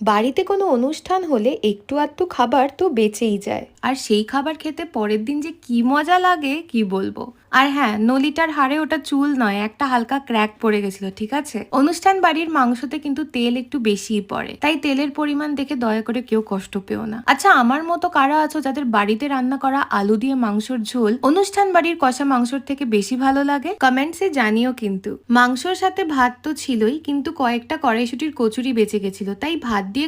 বাড়িতে কোনো অনুষ্ঠান হলে একটু আধটু খাবার তো বেঁচেই যায়, আর সেই খাবার খেতে পরের দিন যে কি মজা লাগে কি বলবো। আর হ্যাঁ, নলিটার হাড়ে ওটা চুল নয়, একটা হালকা ক্র্যাক পড়ে গেছিল, ঠিক আছে। অনুষ্ঠান বাড়ির মাংসতে কিন্তু তেল একটু বেশিই পড়ে, তাই তেলের পরিমাণ দেখে দয়া করে কেউ কষ্ট পেও না। আচ্ছা, আমার মতো কারা আছো যাদের বাড়িতে রান্না করা আলু দিয়ে মাংসর ঝোল অনুষ্ঠান বাড়ির কষা মাংসর থেকে বেশি ভালো লাগে? কমেন্টসে জানিও কিন্তু। মাংসর সাথে ভাত তো ছিলই, কিন্তু কয়েকটা কড়াইশুটির কচুরি বেঁচে গেছিল, তাই ভাত